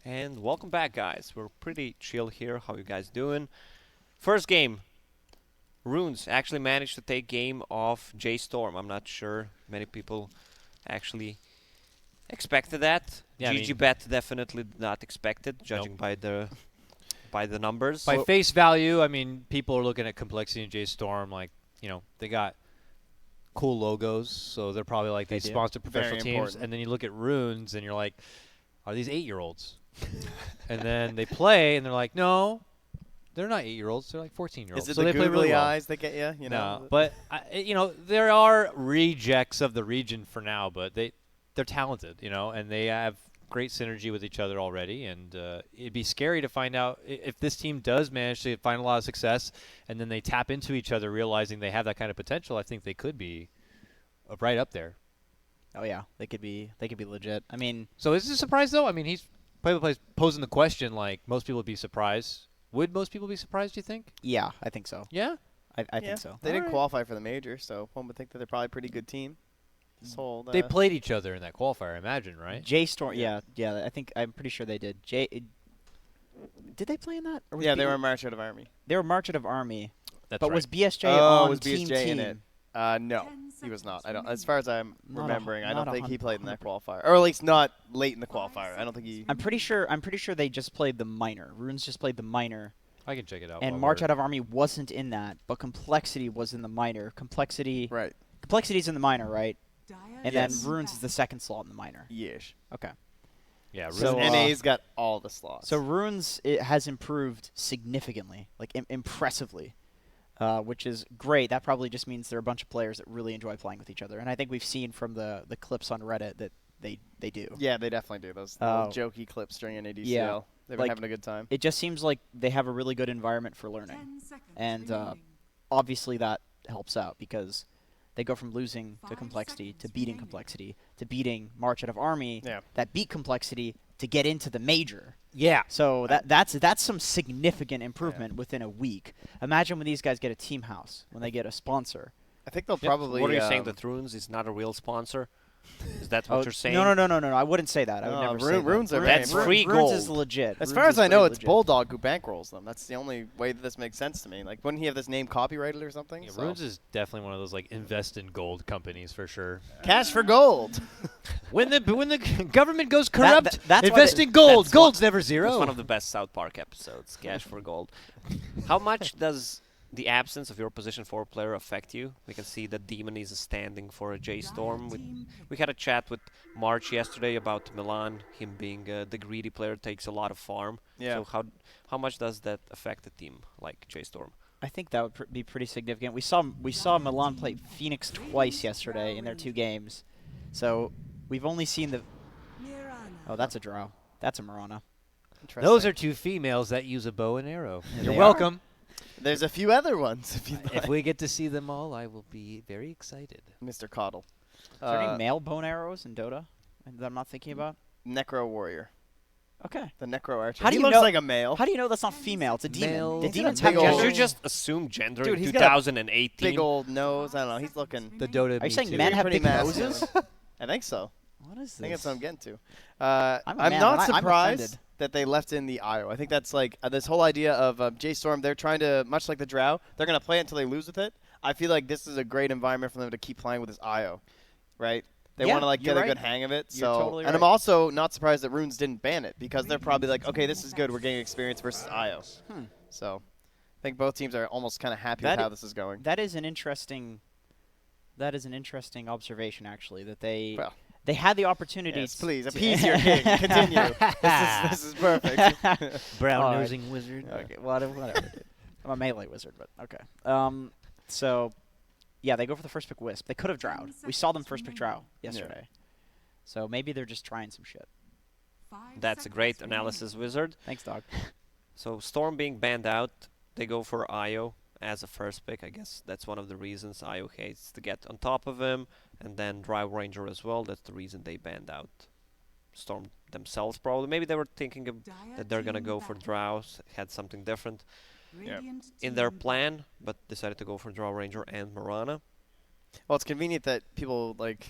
And welcome back, guys. We're pretty chill here. How you guys doing? First game, ROOONS actually managed to take game off J.Storm. I'm not sure many people actually expected that. Yeah, I GG mean, Bet definitely did not expect it, Nope. judging by the numbers. By face value, I mean, people are looking at Complexity and J.Storm like, they got cool logos, so they're probably like They these do. sponsored professional Very teams. important. And then you look at ROOONS and you're like, are these 8-year-olds? And then they play and they're like, no, they're not 8-year-olds. They're like 14-year-olds. Is it so the they play googly really well. eyes that get you? You know. No, but there are rejects of the region for now, but they're talented, and they have great synergy with each other already. And it'd be scary to find out if this team does manage to find a lot of success, and then they tap into each other, realizing they have that kind of potential. I think they could be right up there. Oh yeah, they could be legit. I mean, So is this a surprise though? I mean, he's posing the question like most people would be surprised. Would most people be surprised? Do you think? yeah, I think so. Yeah. I Yeah, think so. They didn't Alright. qualify for the major, so one would think that they're probably a pretty good team. This whole They played each other in that qualifier, I imagine, right? J.Storm, Yeah. yeah. I'm pretty sure they did. Did they play in that? Or was yeah, B- they were March out of Army. They were March Out of Army. That's But right. was BSJ Oh, on was team BSJ in team? it? No, he was not. I don't. As far as I'm Not a remembering, I not don't a think he played in that 100%. qualifier, or at least not late in the qualifier. I don't think he. I'm pretty sure they just played the minor. ROOONS just played the minor, I can check it out. and while March we're- Out of Army wasn't in that, but Complexity was in the minor. Right. Complexity's in the minor, right? And Yes. then ROOONS is the second slot in the minor. Yeesh. Okay. Yeah, So, really. NA's got all the slots. So ROOONS it has improved significantly, like impressively, which is great. That probably just means there are a bunch of players that really enjoy playing with each other, and I think we've seen from the clips on Reddit that they do. yeah, they definitely do those little jokey clips during NADCL. Yeah. They've been Like, having a good time. It just seems like they have a really good environment for learning, and obviously that helps out because they go from losing to Complexity to beating Complexity to beating March Out of Army Yeah. that beat Complexity to get into the major. Yeah. So that's some significant improvement within a week. Imagine when these guys get a team house, when they get a sponsor. I think they'll Yep. probably. What are you saying that ROOONS is not a real sponsor? Is that what you're saying? No. I wouldn't say that. I would No, never say that. ROOONS are That's very free ROOONS gold. is legit. As ROOONS far as is I know, very it's legit. Bulldog who bankrolls them. That's the only way that this makes sense to me. Like, wouldn't he have this name copyrighted or something? Yeah, So- ROOONS is definitely one of those like invest in gold companies for sure. Cash for gold. When the government goes corrupt, that's why invest they- in gold. that's Gold's never zero. It's one of the best South Park episodes, Cash for Gold. How much does the absence of your position 4 player affect you? We can see that Demon is standing for a J.Storm. We had a chat with March yesterday about Milan, him being the greedy player, takes a lot of farm. Yeah. So how much does that affect the team, like J.Storm? I think that would be pretty significant. We saw Milan play Phoenix twice yesterday in their 2 games, so we've only seen the. Oh, that's a draw. That's a Marana. Interesting. Those are 2 females that use a bow and arrow. Yeah, You're they welcome. There's a few other ones if you If like. we get to see them all, I will be very excited. Mr. Coddle. Is there any male bone arrows in Dota that I'm not thinking about? Necro Warrior. Okay. The Necro Archer. How do he you looks know- like a male. How do you know that's not female? It's a demon. Male. The He's demons got a have big Did old- you genders. just assume gender Dude, in he's got a 2018? Big old nose. I don't know. He's looking. The Dota. Are you saying too. men have pretty big masculine. noses? I think so. What is I think that's this? what I'm getting to. I'm a I'm man, not but I'm surprised offended. that they left in the IO. I think that's like this whole idea of J.Storm. They're trying to, much like the Drow, they're going to play it until they lose with it. I feel like this is a great environment for them to keep playing with this IO, right? They Yeah, want to like you're get a right. good hang of it. You're So, totally and I'm right. also not surprised that ROOONS didn't ban it because they're probably like, okay, this is good. We're getting experience versus IO. Hmm. So, I think both teams are almost kind of happy That with i- how this is going. That is an interesting. That is an interesting observation, actually. That they Well, they had the opportunity. yes, to- please to- appease your king. Continue. This is perfect. Brown nosing wizard. Okay, whatever. Dude. I'm a melee wizard, but okay. So, yeah, they go for the first pick Wisp. They could have Drowed. We saw them first pick Drow yesterday. So maybe they're just trying some shit. That's a great analysis, Wizard. Thanks, dog. So Storm being banned out, they go for Io as a first pick. I guess that's one of the reasons Io hates to get on top of him, and then Drive Ranger as well. That's the reason they banned out Storm themselves, probably. Maybe they were thinking that they're gonna go for Drows, had something different in their plan, but decided to go for Draw Ranger and Marana. Well, it's convenient that people like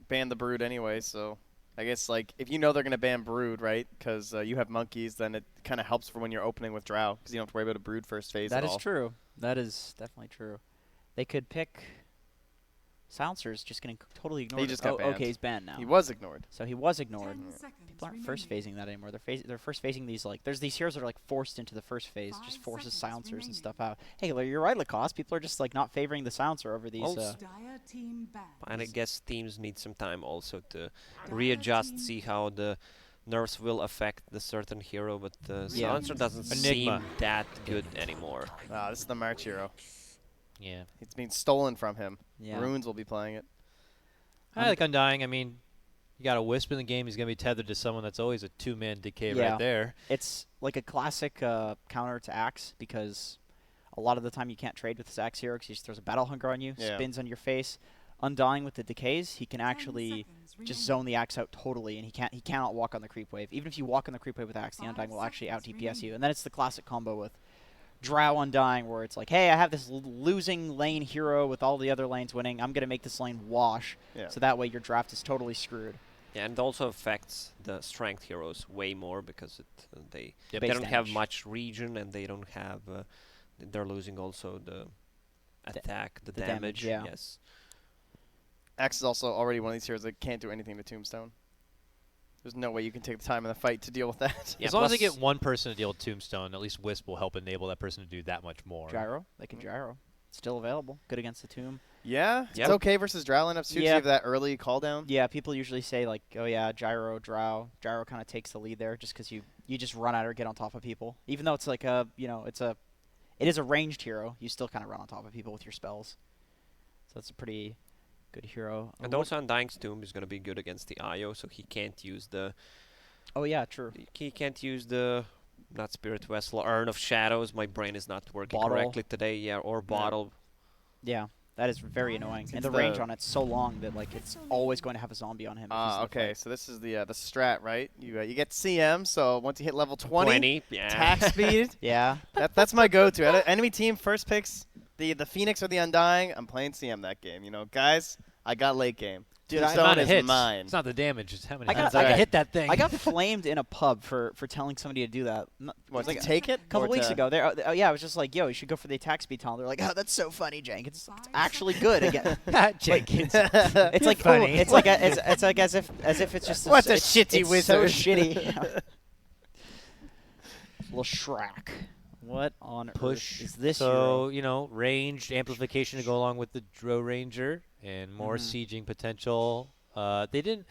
ban the Brood anyway, so I guess like if you know they're gonna ban Brood, right? Because you have monkeys, then it kind of helps for when you're opening with Drow, because you don't have to worry about a Brood first phase That at is all. true. That is definitely true. They could pick Silencer's just getting totally ignored. He just got banned. Okay, he's banned now. He was ignored. So he was ignored. 10 seconds People aren't first remaining. phasing that anymore. They're first phasing these like there's these heroes that are like forced into the first phase, just 5 forces seconds silencers and remaining. stuff out. Hey, you're right, Lacoste. People are just like not favoring the silencer over these. Also- Dire team bans. And I guess teams need some time also to Dire readjust, team see how the nerfs will affect the certain hero, but the Yeah. Silencer doesn't Enigma. seem that good anymore. This is the March hero. Yeah. It's being stolen from him. Yeah. ROOONS will be playing it. I like Undying. I mean, you got a Wisp in the game. He's going to be tethered to someone that's always a two-man decay Yeah. right there. It's like a classic counter to Axe because a lot of the time you can't trade with his Axe hero because he just throws a Battle Hunger on you, Yeah. spins on your face. Undying with the decays, he can 10 actually seconds just remaining. zone the Axe out totally, and he cannot walk on the creep wave. Even if you walk on the creep wave with Axe, the 5 Undying will actually out seconds DPS you. remaining. And then it's the classic combo with Drow Undying, where it's like, hey, I have this losing lane hero with all the other lanes winning. I'm gonna make this lane wash, Yeah. so that way your draft is totally screwed. Yeah, and it also affects the strength heroes way more because they Yep. they Base don't have damage. much region and they don't have they're losing also the attack, the, the damage, yeah. Yes. Axe is also already one of these heroes that can't do anything to Tombstone. There's no way you can take the time in the fight to deal with that. Yeah, as long as they plus- get one person to deal with Tombstone, at least Wisp will help enable that person to do that much more. Gyro, they can gyro. Still available. Good against the tomb. Yeah, Yep. it's okay versus Drow lineups too. 'Cause Yeah. you have that early call down. Yeah, people usually say like, oh yeah, gyro, drow. Gyro kind of takes the lead there, just because you just run at her, get on top of people. Even though it's like a it is a ranged hero, you still kind of run on top of people with your spells. So that's a pretty good hero. And also Undying's Tomb is going to be good against the IO, so he can't use the Oh yeah, true. not Spirit Vessel, Urn of Shadows. My brain is not working Bottle. correctly today. Yeah, or Bottle. Yeah, that is very annoying. And It's the range the- on it's so long that like it's always going to have a zombie on him. if he's in the Okay, fight. so this is the strat, right? You get CM, so once you hit level 20, Yeah. attack speed. Yeah. That's my go-to. Enemy team first picks the Phoenix or the Undying. I'm playing CM that game. You know, guys, I got late game. Dude, Tombstone Amount of is hits. mine. It's not the damage. It's how many I got- times I I can got- hit that thing. I got flamed in a pub for telling somebody to do that. What, like to take it? a couple Or weeks to- ago, yeah, I was just like, yo, you should go for the attack speed tunnel. They're like, oh, that's so funny, Jenkins. It's 5 actually good again. Jenkins. It's like funny. it's like it's like as if it's just What a it's- shitty it's wizard. So shitty. Little Shrek. What on Push. earth is this So, hero? ranged amplification to go along with the Dro Ranger and more sieging potential. They didn't.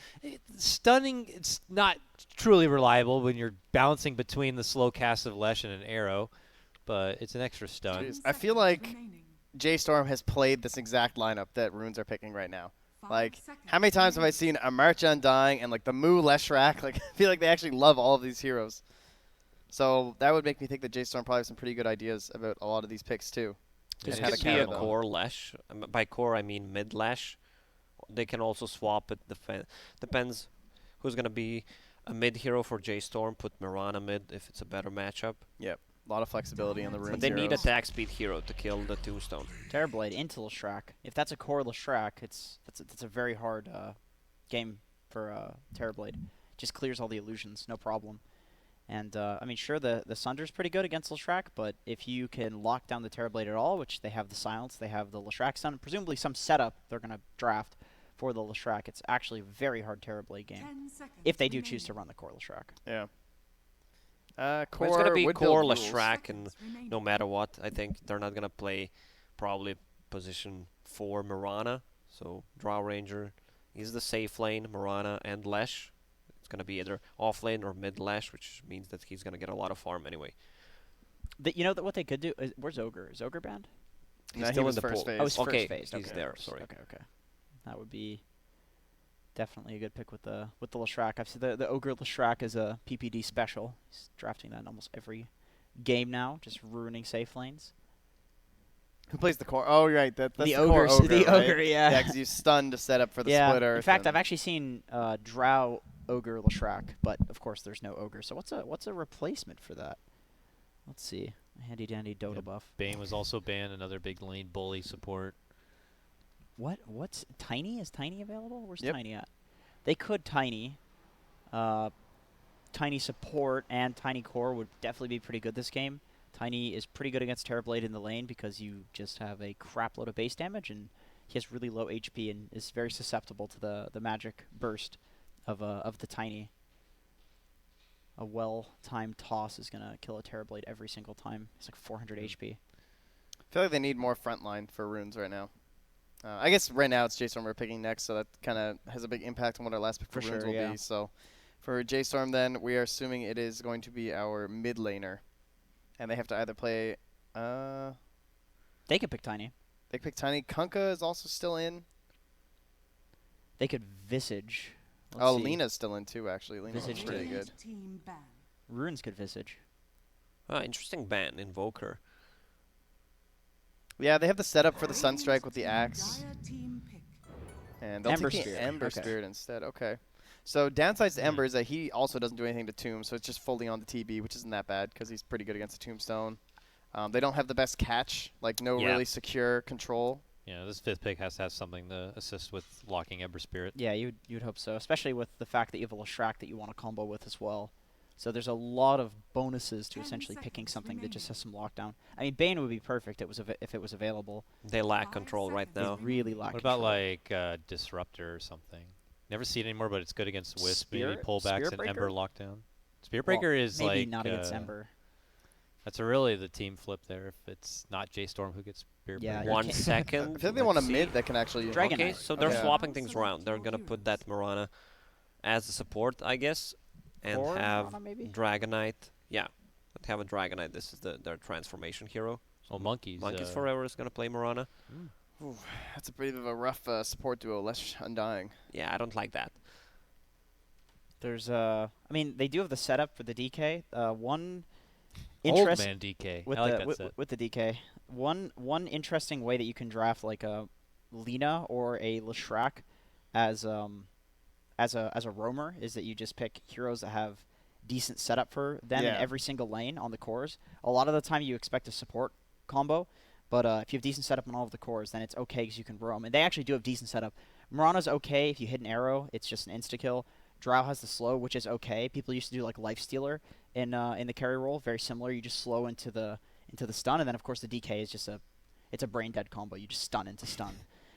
Stunning, it's not truly reliable when you're balancing between the slow cast of Lesh and an arrow, but it's an extra stun. Jeez. I feel like J.Storm has played this exact lineup that ROOONS are picking right now. Like, how many times have I seen a March Undying and like the Moo Leshrac? Like, I feel like they actually love all of these heroes. So that would make me think that J.Storm probably has some pretty good ideas about a lot of these picks too. This And how to could be a counter them. core Lash. By core, I mean mid Lash. They can also swap it. Depends who's going to be a mid hero for J.Storm. Put Mirana mid if it's a better matchup. Yep. A lot of flexibility on the ROOONS But they need heroes. attack speed hero to kill the Tombstone. Terrorblade into Leshrac. If that's a core Leshrac, that's a very hard game for Terrorblade. Just clears all the illusions, no problem. And I mean, sure, the Sunder's pretty good against Leshrac, but if you can lock down the Terrorblade at all, which they have the Silence, they have the Leshrac Sun, presumably some setup they're gonna draft for the Leshrac. It's actually a very hard Terrorblade game if they do choose to run the core Leshrac. Yeah. Well, Core it's going to be would core build rules. Leshrac, and no matter what, I think they're not going to play probably position 4 Mirana. So Drow Ranger is the safe lane, Mirana and Lesh. It's going to be either off lane or mid Lesh, which means that he's going to get a lot of farm anyway. You know that what they could do? Where's Ogre? Is Ogre banned? He's No, he still was in the first pool. phase. Oh, he's Okay, first phase. he's Okay. there, sorry. Okay. That would be definitely a good pick with the Leshrac. I've seen the Ogre Leshrac is a PPD special. He's drafting that in almost every game now, just ruining safe lanes. Who plays the core? Oh, right. That's The the core ogres- ogre, the right? ogre, yeah. Yeah, because you stun to set up for the yeah. split earth. In fact, I've and- actually seen Drow Ogre Leshrac, but of course there's no Ogre. So what's a replacement for that? Let's see. A handy dandy Dota Yep. buff. Bane was also banned, another big lane bully support. What's Tiny? Is Tiny available? Where's Yep. Tiny at? They could Tiny. Tiny support and Tiny core would definitely be pretty good this game. Tiny is pretty good against Terrorblade in the lane because you just have a crap load of base damage, and he has really low HP and is very susceptible to the magic burst of the Tiny. A well-timed toss is going to kill a Terrorblade every single time. It's like 400 HP. I feel like they need more frontline for Runes right now. I guess right now it's J.Storm we're picking next, so that kind of has a big impact on what our last pick for Runes will be. So for J.Storm then, we are assuming it is going to be our mid laner. And they have to either play... They could pick Tiny. They could pick Tiny. Kunkka is also still in. They could Visage. Oh, Lena's still in too, actually. Lena's Visage pretty good. ROOONS could Visage. Interesting ban, Invoker. Yeah, they have the setup for the Sunstrike with the axe. And they'll Ember take the Spirit. Ember Okay. Spirit instead. Okay. So downsides to Ember is that he also doesn't do anything to Tomb, so it's just fully on the TB, which isn't that bad because he's pretty good against the Tombstone. They don't have the best catch, like no really secure control. Yeah, this 5th pick has to have something to assist with locking Ember Spirit. Yeah, you'd hope so, especially with the fact that you have a Leshrac that you want to combo with as well. So there's a lot of bonuses to essentially picking something that just has some lockdown. I mean, Bane would be perfect if it was available. They lack control right now. They really lack What about control. like Disruptor or something? Never see it anymore, but it's good against Wisp, maybe Spirit? pullbacks Spirit and Breaker? Ember lockdown. Spirit Breaker is maybe like not against Ember. That's really the team flip there. If it's not J.Storm who gets Spirit Yeah, Breaker. you 1 can't- second. I feel like they want a let's see. mid that can actually... Dragon Okay, Knight. so they're Okay. swapping things around. They're gonna put that Mirana as a support, I guess, and Or have Mirana, maybe? Dragonite. Yeah, but have a Dragonite. This is their transformation hero. Oh, Monkeys. Monkeys Forever is gonna play Mirana. Ooh, that's a bit of a rough support duo. Less Undying. Yeah, I don't like that. There's I mean, they do have the setup for the DK. One Old interest man DK. with I like the that set. with the DK. One interesting way that you can draft like a Lina or a Leshrac as a roamer is that you just pick heroes that have decent setup for them in every single lane on the cores. A lot of the time you expect a support combo, but if you have decent setup on all of the cores, then it's okay because you can roam. And they actually do have decent setup. Mirana's okay if you hit an arrow; it's just an insta kill. Drow has the slow, which is okay. People used to do like Lifestealer in the carry role, very similar. You just slow into the stun, and then of course the DK is just it's a brain dead combo. You just stun into stun,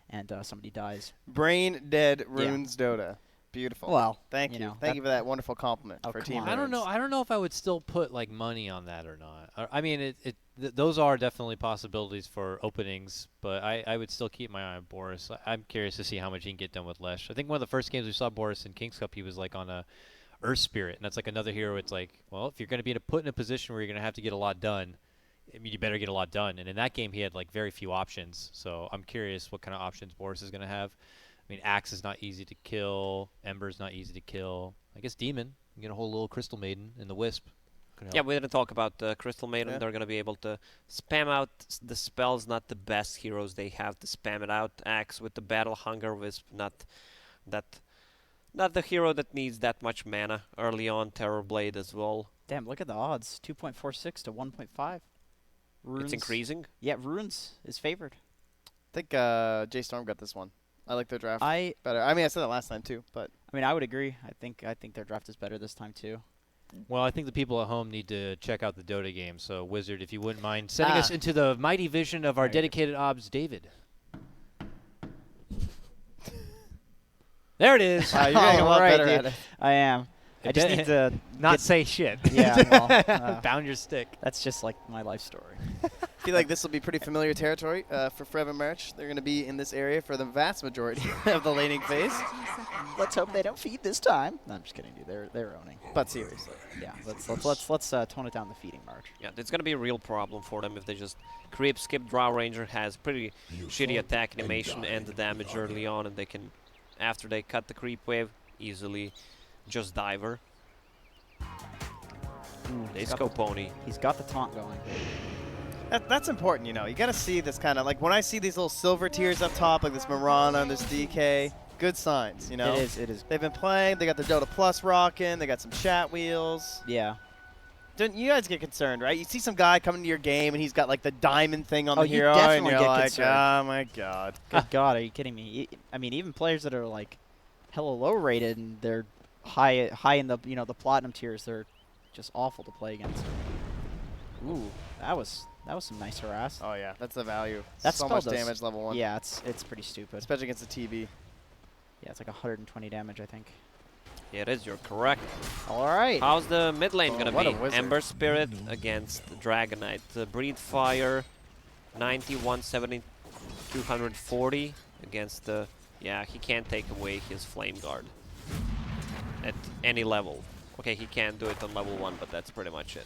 and somebody dies. Brain dead Runes Dota. Beautiful. Well, thank you you. know, Thank you for that wonderful compliment Oh, for come Team on. I don't know. Runes. I don't know if I would still put like money on that or not. I mean, those are definitely possibilities for openings, but I would still keep my eye on Boris. I'm curious to see how much he can get done with Lesh. I think one of the first games we saw Boris in King's Cup, he was like on a Earth Spirit, and that's like another hero. It's like, well, if you're going to be put in a position where you're going to have to get a lot done, I mean, you better get a lot done. And in that game, he had like very few options. So I'm curious what kind of options Boris is going to have. I mean, Axe is not easy to kill. Ember's not easy to kill. I guess Demon. You get a whole little Crystal Maiden and the Wisp. Yeah, we didn't talk about Crystal Maiden. Yeah. They're gonna be able to spam out the spells. Not the best heroes they have to spam it out. Axe with the Battle Hunger, Wisp not the hero that needs that much mana early on. Terrorblade as well. Damn, look at the odds: 2.46 to 1.5. It's increasing. Yeah, ROOONS is favored. I think J.Storm got this one. I like their draft I better. I mean, I said that last time too, but mean, I would agree. I think their draft is better this time too. Well, I think the people at home need to check out the Dota game. So, Wizard, if you wouldn't mind sending us into the mighty vision of our Right. dedicated obs, David. There it is. you're getting a lot Alright, better dude. at it. I am. I just need to not get- say shit. Yeah, well, Bound your stick. that's just like my life story. I feel like this will be pretty familiar territory for Forever March. They're going to be in this area for the vast majority of the laning phase. Let's hope they don't feed this time. No, I'm just kidding, dude. They're owning. But seriously, Yeah, let's tone it down the feeding march. Yeah, it's gonna be a real problem for them if they just creep skip. Drow Ranger has pretty shitty attack animation and the damage early on, and they can, after they cut the creep wave, easily just diver. They go pony. He's got the taunt going. that's important, you know. You got to see this kind of, like when I see these little silver tiers up top, like this Mirana and this DK, good signs, you know. It is. They've been playing. They got the Dota Plus rocking. They got some chat wheels. Yeah. Don't you guys get concerned, right? You see some guy coming to your game and he's got like the diamond thing on Oh, the you hero, and definitely you're get like, concerned. oh my god. Good God, are you kidding me? I mean, even players that are like hella low rated and they're high in the the platinum tiers, they're just awful to play against. Ooh, that was some nice harass. Oh yeah, that's the value. That so spell much does- damage level 1. Yeah, it's pretty stupid. Especially against the TB. Yeah, it's like 120 damage, I think. Yeah, it is. You're correct. All right. How's the mid lane gonna what a be? wizard. Ember Spirit against Dragonite. Breathe Fire, 90, 170, 240 against the. Yeah, he can't take away his Flame Guard at any level. Okay, he can't do it on level 1, but that's pretty much it.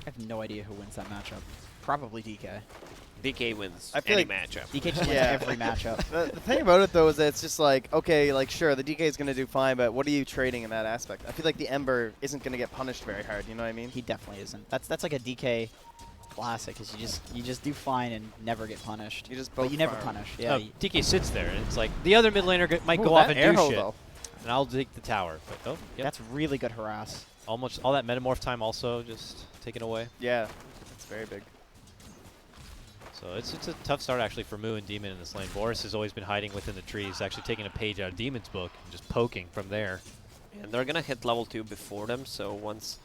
I have no idea who wins that matchup. Probably DK. DK wins I feel any like matchup. DK just wins Yeah. every matchup. The thing about it though is that it's just like, okay, like sure, the DK is gonna do fine, but what are you trading in that aspect? I feel like the Ember isn't gonna get punished very hard. You know what I mean? He definitely isn't. That's like a DK classic. Is you just do fine and never get punished. You just but both you never farm. punish. Yeah. DK sits there, and it's like the other mid laner might Ooh, go off that and do arrow, shit, though. and I'll take the tower. But oh, yep. That's really good harass. almost all that metamorph time also just taken away. Yeah, it's very big. So it's a tough start actually for Moo and Demon in this lane. Boris has always been hiding within the trees, actually taking a page out of Demon's book and just poking from there. And they're gonna hit level 2 before them, so once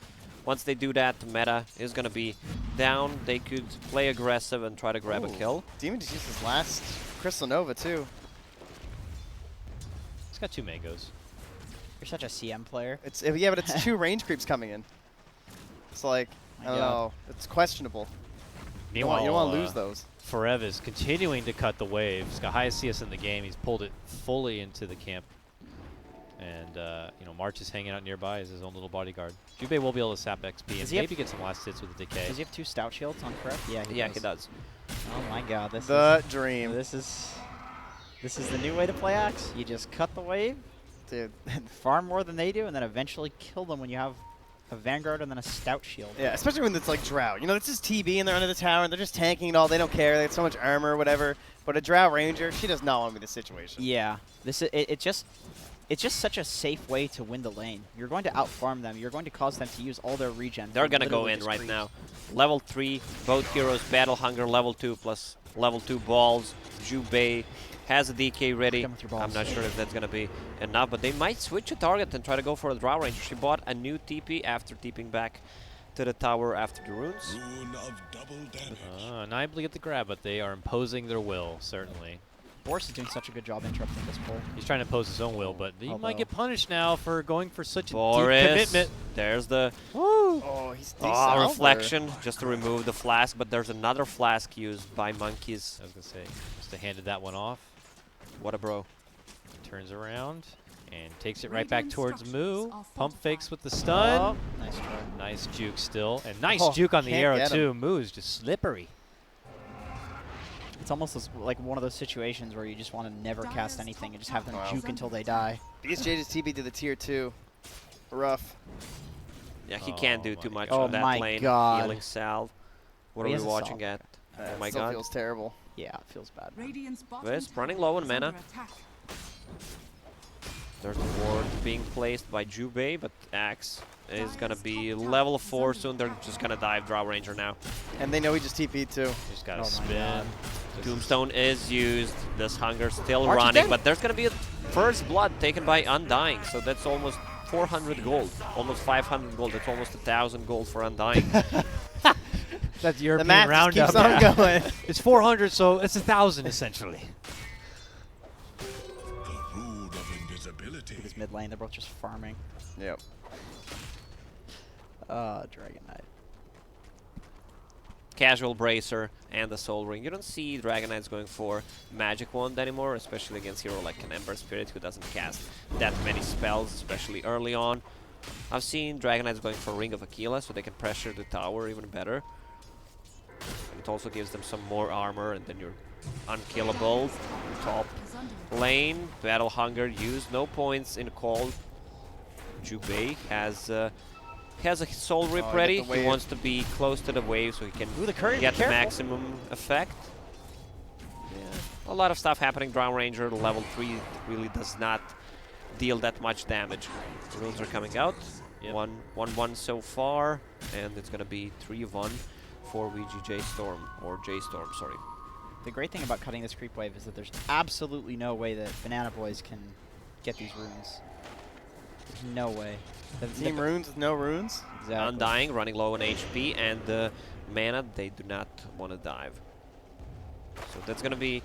they do that, the meta is gonna be down. They could play aggressive and try to grab a Ooh. kill. Demon just used his last Crystal Nova too. He's got 2 mangoes. You're such a CM player. It's yeah, but it's 2 range creeps coming in. It's like I My don't God. know. It's questionable. You Meanwhile, don't want to lose those. Forev is continuing to cut the wave. He's got highest CS in the game. He's pulled it fully into the camp. And, March is hanging out nearby as his own little bodyguard. Jubei will be able to sap XP and he have- maybe get some last hits with the decay. Does he have 2 stout shields on Prep? Yeah, Yeah, he does. Oh my God, The dream, this is the new way to play Axe. You just cut the wave, dude. farm more than they do, and then eventually kill them when you have a Vanguard and then a stout shield. Yeah, especially when it's like Drow. You know, it's just TB and they're under the tower and they're just tanking it all. They don't care. They have so much armor or whatever. But a Drow Ranger, she does not want to be in this situation. Yeah, it's just such a safe way to win the lane. You're going to outfarm them. You're going to cause them to use all their regen. They're for gonna go literally in just right creeps. now. Level 3, both heroes, Battle Hunger, level 2 plus level 2 balls. Jubei has a DK ready. Come with your balls. I'm not sure if that's gonna be enough, but they might switch a target and try to go for a Drow Ranger. She bought a new TP after TPing back to the tower after the runes. Rune of double damage. Not able to get the grab, but they are imposing their will, certainly. Boris is doing such a good job interrupting this pull. He's trying to impose his own will, but he Although- might get punished now for going for such a deep Boris, commitment. there's the Oh, he's reflection just to remove the flask, but there's another flask used by monkeys. I was going to say, must have handed that one off. What a bro. Turns around and takes it right back Radiant towards Moo. structures are Pump fortified. fakes with the stun. Oh, nice try. Nice juke still. And nice Oh, juke on the can't arrow, get too. Moo is just slippery. It's almost like one of those situations where you just want to never cast anything and just have them Wow. juke until they die. BSJ just TB to the tier 2. Rough. Yeah, he can't do Oh too my much God. on that Oh my lane. God. Healing salve. What He are has we a watching salve. at? Oh my still God. feels terrible. Yeah, it feels bad. Radiant's bottom Where's tower running low on is mana? under attack. There's a ward being placed by Jubei, but Axe is gonna be level 4 soon. They're just gonna dive Drow Ranger now. And they know he just TP'd too. Just got to Oh my spin. God. Just- Tombstone is used. This Hunger still March is running, dead. but there's gonna be a first blood taken by Undying, so that's almost 400 gold, almost 500 gold. That's almost 1,000 gold for Undying. That's The European math just roundup. keeps on going. It's 400, so it's 1,000 essentially. The rune of invisibility. This mid lane, they're both just farming. Yep. Dragon Knight. Casual Bracer and the Soul Ring. You don't see Dragon Knights going for Magic Wand anymore, especially against hero like an Ember Spirit who doesn't cast that many spells, especially early on. I've seen Dragon Knights going for Ring of Aquila so they can pressure the tower even better. It also gives them some more armor, and then you're unkillable. Top Is under lane, Battle Hunger used, no points in call. Jubei has a Soul Rip Oh, get ready. the He wave. wants to be close to the wave so he can Ooh, the current. get the Careful. maximum effect. Yeah, a lot of stuff happening. Drow Ranger level 3 really does not deal that much damage. The runes are coming out. Yep. 1-1 so far, and it's gonna be 3-1 for J.Storm, or J.Storm, sorry. The great thing about cutting this creep wave is that there's absolutely no way that Banana Boys can get these runes. There's no way. Team Runes with no runes. Exactly. Undying, running low on HP, and the mana, they do not want to dive. So that's going to be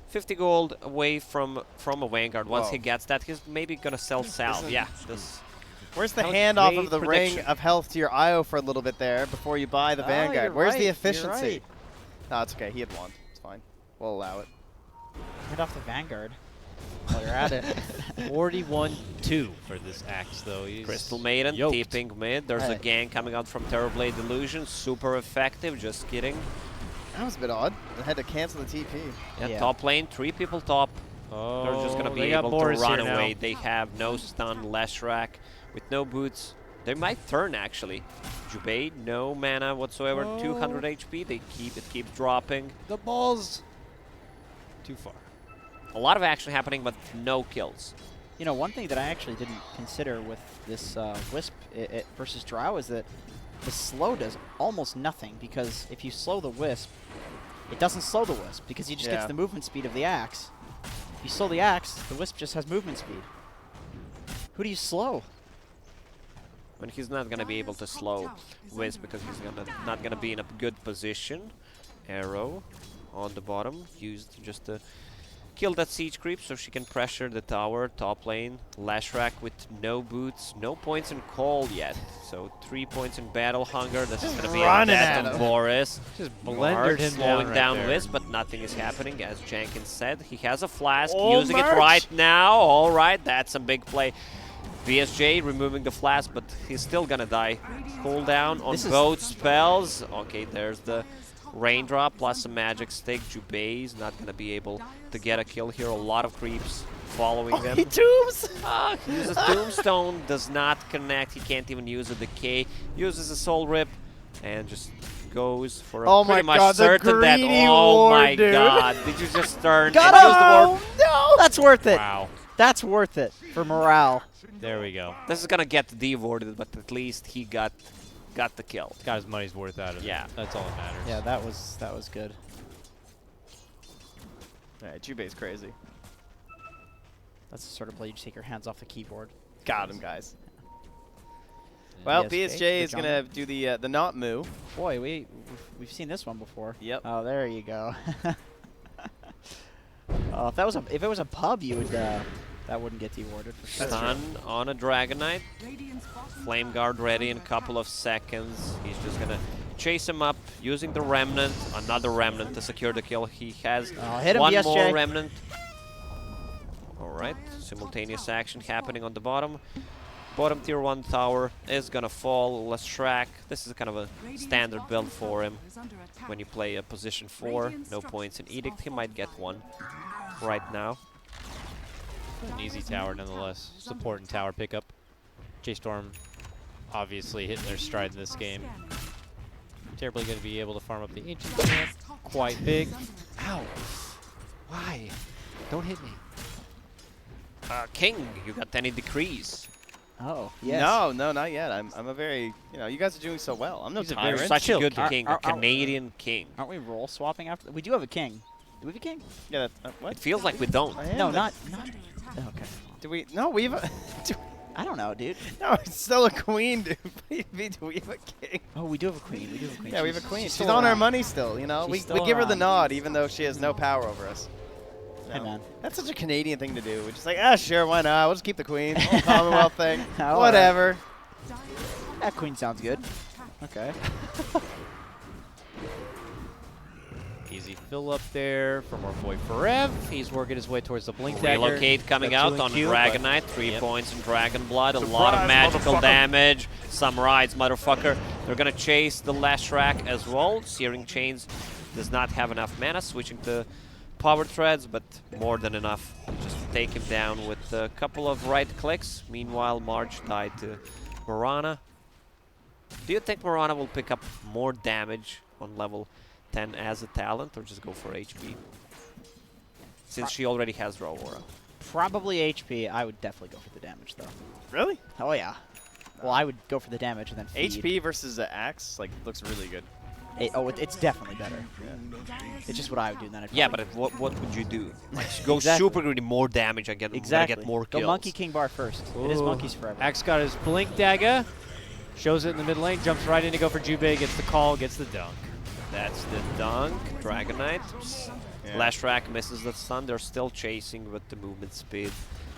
50 gold away from a Vanguard. Once Whoa. he gets that, he's maybe going to sell Salve. Isn't- Yeah, this. Where's the How handoff great of the prediction. ring of health to your IO for a little bit there before you buy the Vanguard? you're Where's the right, efficiency? you're right. No, it's okay. He had one. It's fine. We'll allow it. Hand off the Vanguard while you're at it. 41-2 for this Axe, though. He's Crystal Maiden, yoked. tipping mid. There's a Right. gang coming out from Terrorblade Illusion. Super effective, just kidding. That was a bit odd. I had to cancel the TP. Yeah, Yeah. top lane, 3 people top. Oh, They're just going to be they got able to Boris run here now. away. They have no stun, Leshrac with no boots. They might turn, actually. Jubei, no mana whatsoever, Oh. 200 HP. It keeps dropping. The ball's too far. A lot of action happening, but no kills. You know, one thing that I actually didn't consider with this Wisp versus Drow is that the slow does almost nothing, because if you slow the Wisp, it doesn't slow the Wisp because he just Yeah. gets the movement speed of the Axe. If you slow the Axe, the Wisp just has movement speed. Who do you slow? I mean, he's not going to be able to slow Wiz because he's not going to be in a good position. Arrow on the bottom, used just to kill that siege creep so she can pressure the tower, top lane. Leshrac with no boots, no points in call yet. So 3 points in battle hunger. This is going to be a running death at on him. Boris. Just Mark blendered him slowing down, down right Wiz, but nothing is happening. As Jenkins said, he has a flask, Oh, using it March. right now. All right, that's a big play. BSJ removing the flask, but he's still gonna die. Cooldown on This is- both spells. Okay, there's the raindrop plus a magic stick. Jubei is not gonna be able to get a kill here. A lot of creeps following Oh, them. he tombs! He uses Tombstone, does not connect. He can't even use a decay. Uses a Soul Rip and just goes for a Oh pretty my much God, the certain death. greedy Oh ward, my dude. God! Did you just turn Got and use the ward? No! That's worth it. Wow. That's worth it for morale. There we go. This is gonna get dewarded, but at least he got the kill. Got his money's worth out of Yeah. it. That's all that matters. Yeah, that was good. Alright, Jubei's crazy. That's the sort of play you just take your hands off the keyboard. Got him, guys. Well, BSJ, BSJ good is gonna do the not moo. Boy, we've seen this one before. Yep. Oh, there you go. If it was a pub, you would that wouldn't get dewarded for sure. That's Stun on a Dragon Knight. Flame Guard ready in a couple of seconds. He's just gonna chase him up using the Remnant. Another Remnant to secure the kill. He has Hit him, one BSJ. more Remnant. Alright, simultaneous action happening on the bottom. Bottom tier 1 tower is gonna fall. Leshrac. This is kind of a standard build for him. When you play a position 4, no points in Edict, he might get one right now. An easy tower nonetheless. Support and tower pickup. J.Storm obviously hitting their stride in this game. Terribly going to be able to farm up the ancient camp. Quite big. Ow. Why? Don't hit me. King, you got any decrees? Oh, yes. No, not yet. I'm a very, you guys are doing so well. I'm no He's a tyrant. very Such a chill good king. king, a Canadian king. Aren't we role swapping after? We do have a king. Do we have a king? Yeah, what? It feels like we don't. I am No, the- not. Okay. Do we? No, we have a. I don't know, dude. No, it's still a queen, dude. Do we have a king? Oh, we do have a queen. We do have a queen. Yeah, we have a She's- queen. she's She's still on our around. money still, you know? She's We still give her the around. nod, even though she has no power over us. Hey, No. man. That's such a Canadian thing to do. We're just like, sure, why not? We'll just keep the queen. Whole Commonwealth thing. All right. Whatever. That queen sounds good. Okay. Easy fill up there from our boy Forev. He's working his way towards the blink dagger. Relocate coming Got two out in on queue, Dragon but- Knight. 3 Yep. points in Dragon Blood. A lot of Surprise, magical motherfucker. damage. Some rides, motherfucker. They're gonna chase the Leshrac as well. Searing Chains does not have enough mana. Switching to Power Threads, but more than enough just to take him down with a couple of right clicks. Meanwhile, March died to Morana. Do you think Morana will pick up more damage on level 10 as a talent, or just go for HP? Since she already has Raw Aura. Probably HP. I would definitely go for the damage, though. Really? Oh, yeah. Well, I would go for the damage and then feed. HP versus the axe, like, looks really good. It's definitely better. It's just what I would do. Then Yeah, but what would you do? Like, go super greedy, more damage. I get get more kills. Go Monkey King Bar first. It is monkeys forever. Axe got his blink dagger, shows it in the mid lane, jumps right in to go for Jubei, gets the call, gets the dunk. That's the dunk. Dragon Knight. Lash Rack misses the stun. They're still chasing with the movement speed.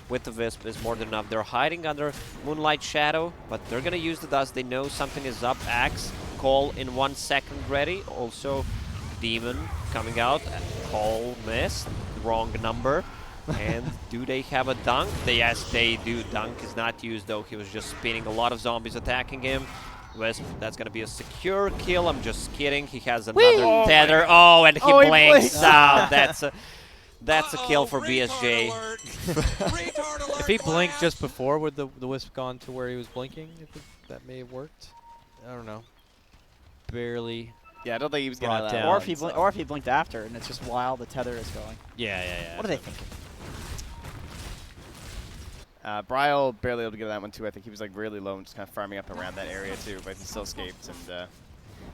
With the Wisp is more than enough. They're hiding under Moonlight Shadow, but they're gonna use the dust. They know something is up. Axe, call in 1 second ready. Also, Demon coming out. Call missed. Wrong number. And do they have a dunk? Yes, they do. Dunk is not used though. He was just spinning. A lot of zombies attacking him. Wisp, that's gonna be a secure kill. I'm just kidding. He has another tether. Oh, and he blinks out. That's a kill for BSJ. If he blinked just before, would the Wisp gone to where he was blinking? That may have worked. I don't know. Barely. Yeah, I don't think he was getting Brought that. down. Or if he blinked after, and it's just while the tether is going. Yeah. What are they thinking? Bryle barely able to get that one too. I think he was like really low and just kind of farming up around that area too, but he still escaped and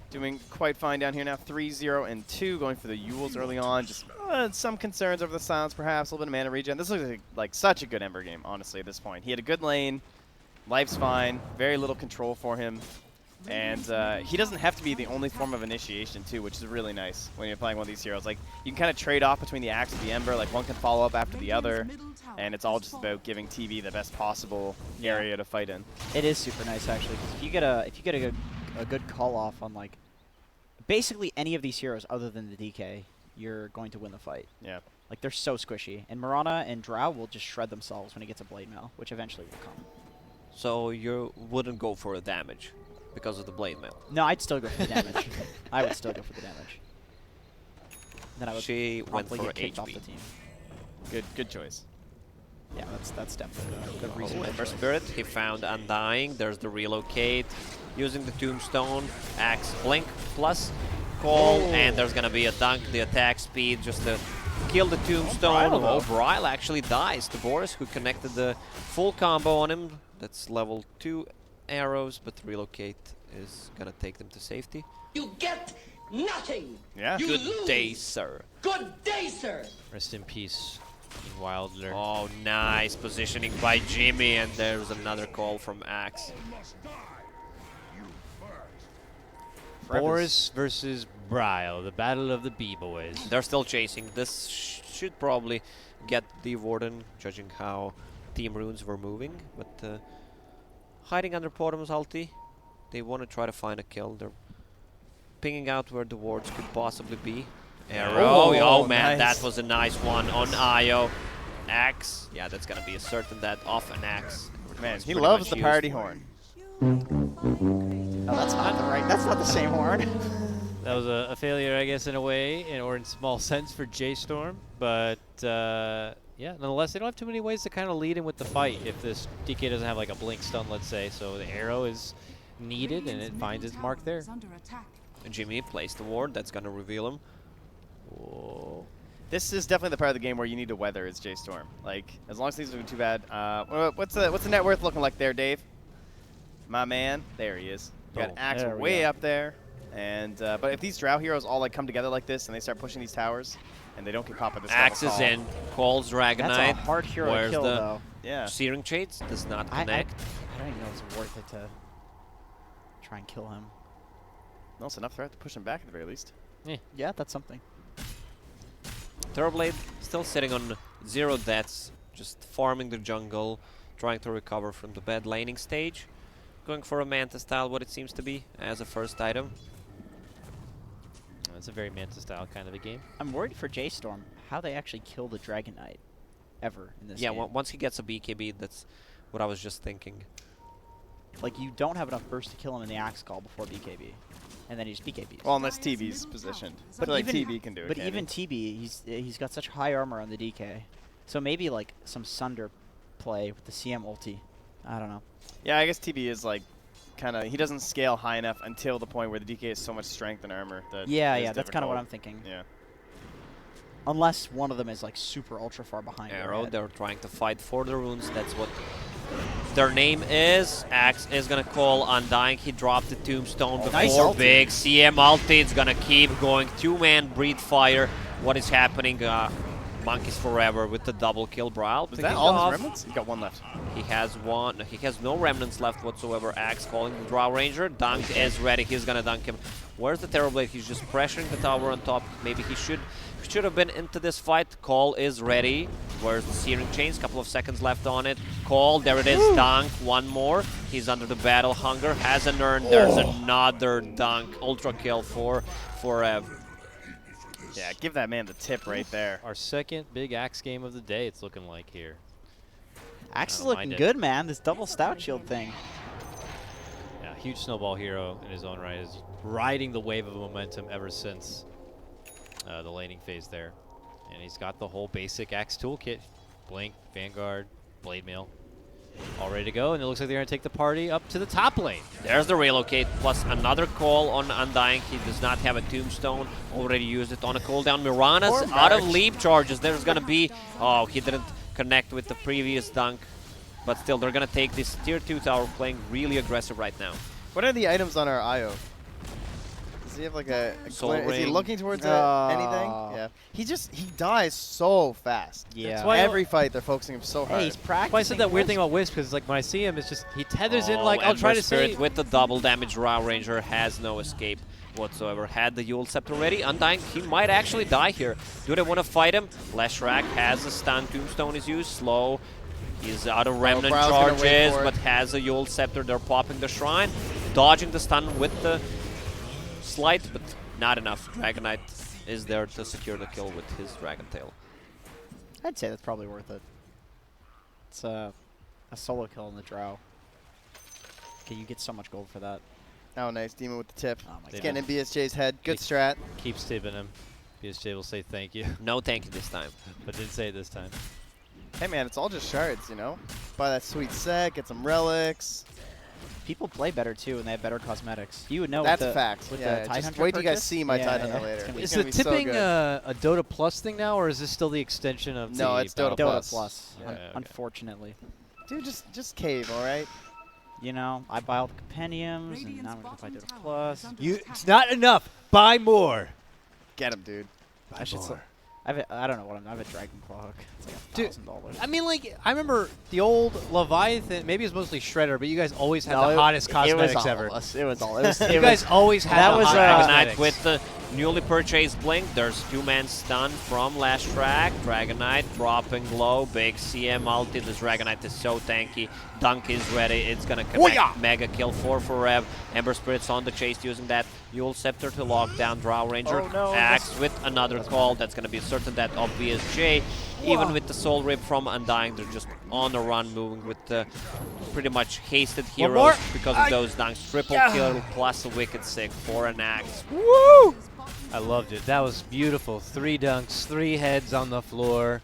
doing quite fine down here now. 3-0 and 2, going for the Yules early on. Just some concerns over the silence, perhaps a little bit of mana regen. This looks like such a good Ember game, honestly. At this point, he had a good lane, life's fine, very little control for him, and he doesn't have to be the only form of initiation too, which is really nice when you're playing one of these heroes. Like you can kind of trade off between the Axe and the Ember. Like one can follow up after the other, and it's all just about giving TV the best possible area to fight in. It is super nice actually, because if you get a good call off on like basically any of these heroes other than the DK, you're going to win the fight. Yeah. Like they're so squishy, and Mirana and Drow will just shred themselves when he gets a blade mail, which eventually will come. So you wouldn't go for a damage because of the blade mail. No, I'd still go for the damage. I would still go for the damage. Then I would She went promptly for get kicked off HB. the team. Good choice. Yeah, that's definitely a good reason. Ember Spirit, he found Undying. There's the relocate. Using the Tombstone, Axe Blink plus call, and there's gonna be a dunk. The attack speed just to kill the Tombstone. Bryle actually dies. The Boris who connected the full combo on him. That's level 2 arrows, but relocate is gonna take them to safety. You get nothing. Yeah. You Good lose. day, sir. Good day, sir. Rest in peace, King Wilder. Oh, nice positioning by Jimmy, and there's another call from Axe. Boris versus Bryle, the battle of the B-boys. They're still chasing. This should probably get the Warden, judging how Team Runes were moving. But hiding under Potem's ulti, they want to try to find a kill. They're pinging out where the wards could possibly be. Arrow. Oh man, nice. that was a nice one on Io. Axe. Yeah, that's going to be a certain that off an Axe. Man, he Pretty loves much the used. party horn. No, that's not the right. That's not the same horn. That was a failure, I guess, in a way, or in small sense for J.Storm. But, yeah, nonetheless, they don't have too many ways to kind of lead him with the fight if this DK doesn't have, like, a blink stun, let's say. So the arrow is needed, and it finds its mark there. Jimmy placed the ward. That's going to reveal him. Whoa. This is definitely the part of the game where you need to weather as J.Storm. Like, as long as things are doing too bad. What's the net worth looking like there, Dave? My man. There he is. You got Axe there we way go. up there. And but if these Drow heroes all like come together like this and they start pushing these towers and they don't get caught by this Axe double is call. in. Calls Dragon That's Knight. a hard hero to Where's kill, the though. Yeah. Searing Shades? Does not I connect. don't even know if it's worth it to try and kill him. No, it's enough threat to push him back at the very least. Yeah, that's something. Turblade still sitting on 0 deaths, just farming the jungle, trying to recover from the bad laning stage. Going for a Manta style, what it seems to be, as a first item. It's a very Manta-style kind of a game. I'm worried for J.Storm, how they actually kill the Dragon Knight ever in this Yeah, game. once he gets a BKB, that's what I was just thinking. Like, you don't have enough burst to kill him in the Axe call before BKB. And then he just BKBs. Well, unless TB's positioned. But like TB can do it. But can't even he? TB, he's got such high armor on the DK. So maybe, like, some Sunder play with the CM ulti. I don't know. Yeah, I guess TB is like kind of, he doesn't scale high enough until the point where the DK has so much strength and armor that Yeah, that's kind of what I'm thinking. Yeah. Unless one of them is, like, super ultra far behind. Arrow, they're trying to fight for the runes, that's what their name is. Axe is gonna call Undying. He dropped the tombstone before. nice ulti. Big CM ulti. It's gonna keep going. 2-man breathe fire. What is happening? Monkeys forever with the double kill. Brawl. Was that all his remnants? He got one left. He has one. He has no remnants left whatsoever. Axe calling the Drow Ranger. Dunk is ready. He's gonna dunk him. Where's the Terrorblade? He's just pressuring the tower on top. Maybe he should have been into this fight. Call is ready. Where's the Searing Chains? Couple of seconds left on it. Call, there it is. Dunk, one more. He's under the battle hunger. Hasn't earned. There's another dunk. Ultra kill for Yeah, give that man the tip right there. Our second big Axe game of the day, it's looking like here. Axe is don't looking mind it. good, man. This double stout shield thing. Yeah, huge snowball hero in his own right. Is riding the wave of momentum ever since the laning phase there. And he's got the whole basic Axe toolkit. Blink, Vanguard, Blade Mail. All ready to go, and it looks like they're going to take the party up to the top lane. There's the relocate, plus another call on Undying. He does not have a tombstone. Already used it on a cooldown. Mirana's out of leap charges. There's going to be... Oh, he didn't connect with the previous dunk. But still, they're going to take this tier 2 tower, playing really aggressive right now. What are the items on our IO? Does he have like a Soul is he ring. looking towards anything? Yeah. He dies so fast. Yeah. That's why Every fight they're focusing him so hard. Hey, he's practicing. Why I said that weird thing about Wisp, because like when I see him, it's just he tethers in like I'll Ember try to Spirit say. with the double damage. Drow Ranger has no escape whatsoever. Had the Yule Scepter ready. Undying, he might actually die here. Do they want to fight him? Leshrac has a stun. Tombstone is used. Slow. He's out of remnant Brow's gonna wait charges, for it. but has a Yule Scepter. They're popping the Shrine. Dodging the stun with the Slight, but not enough. Dragonite is there to secure the kill with his Dragon Tail. I'd say that's probably worth it. It's a solo kill in the Drow. Okay, you get so much gold for that. Oh, nice. Demon with the tip. Oh my He's god. getting in BSJ's head. Good He- strat. Keeps tipping him. BSJ will say thank you, No thank you this time. but didn't say it this time. Hey, man, it's all just shards, you know? Buy that sweet set, get some relics. People play better too, and they have better cosmetics. You would know. That's with a the, fact. With Yeah, the just Tidehunter wait till you guys purchase. see my Tidehunter it's later. gonna be It's Is gonna the be so tipping good. a Dota Plus thing now, or is this still the extension of No, the it's Dota Battle Dota Plus. Plus. Yeah, okay. Unfortunately, Dude, just cave, all right? you know, I buy all the compendiums, and now I'm gonna buy Dota Plus. It's not enough. Buy more. Get him, dude. I should. I don't know what I have a Dragon Claw hook. It's like Dude, $1,000. I mean, like, I remember the old Leviathan, maybe it was mostly Shredder, but you guys always had No, the hottest it was cosmetics all ever. of us. It was all. It was, You guys always had that the was, hot Dragonite cosmetics. with the newly purchased Blink. There's 2-man stun from Leshrac. Dragonite dropping low. Big CM ulti. This Dragonite is so tanky. Dunk is ready. It's gonna connect. Mega kill for Rev. Ember Spirit's on the chase using that Yule Scepter to lock down Drow Ranger. Oh, no, Axe with another call. That's gonna be a certain death of BSJ. Even with the Soul Rip from Undying, they're just on the run, moving with the pretty much hasted more. heroes because of those dunks. Triple kill plus a Wicked Sick for an Axe. Woo! I loved it. That was beautiful. 3 dunks, 3 heads on the floor.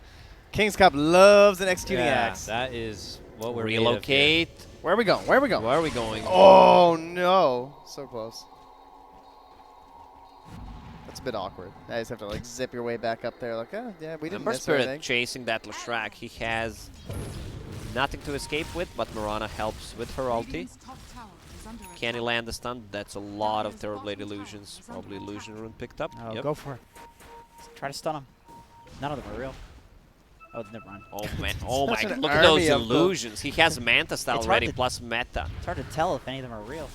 King's Cup loves an executing Yeah, axe. that is what we're made of here. Relocate. Where are we going? Where are we going? Where are we going? Oh, no. So close. That's a bit awkward. I just have to, like, zip your way back up there. Like, oh, yeah, we didn't Ember miss Spirit anything. chasing that Leshrac. He has nothing to escape with, but Mirana helps with her ulti. Can he land the stun? That's a lot of Terrorblade illusions. Probably illusion rune picked up. Oh, Yep. go for it. Try to stun him. None of them are real. Oh, never mind. Oh man! Oh my! Such an Look at those army of them. illusions. He has Manta style It's hard already to- plus Meta. It's hard to tell if any of them are real.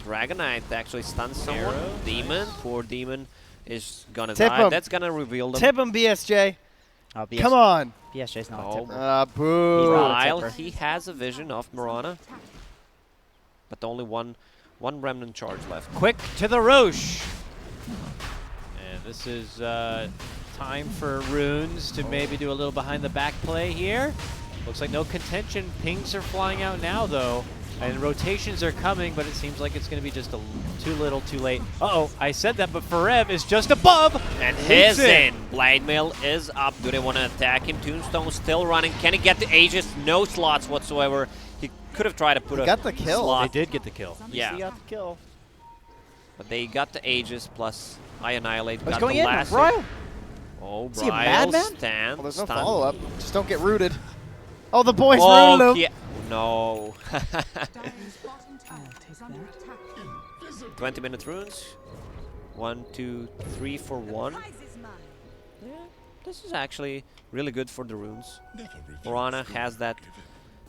Dragonite actually stuns someone. Arrow. Demon. Poor Demon is gonna Tip die. him. That's gonna reveal them. Tip him, BSJ. Oh, Come on. BSJ's not Oh. a tipper. Boo. He's not a While tipper. he has a vision of Mirana, but only one remnant charge left. Quick to the Roche. And this is time for Runes to maybe do a little behind the back play here. Looks like no contention. Pings are flying out now, though. And rotations are coming, but it seems like it's going to be just too little, too late. Uh-oh, I said that, but Forev is just above. And Leaps his in. Blade Mail is up. Do they want to attack him? Tombstone still running. Can he get the Aegis? No slots whatsoever. He could have tried to put He a got the kill. slot. They did get the kill. Yeah. He got the kill. But they got the Aegis plus I Annihilate. What's got going the in? last Royal? Oh, Is he a Bryle madman? stand. Well, there's no stun. follow-up. Just don't get rooted. Oh, the boys Oh, rooted him. no. Dire's bottom tower is under attack. 20-minute runes. 1, 2, 3 for 1. Yeah, this is actually really good for the runes. Never refuse Mirana food has that given.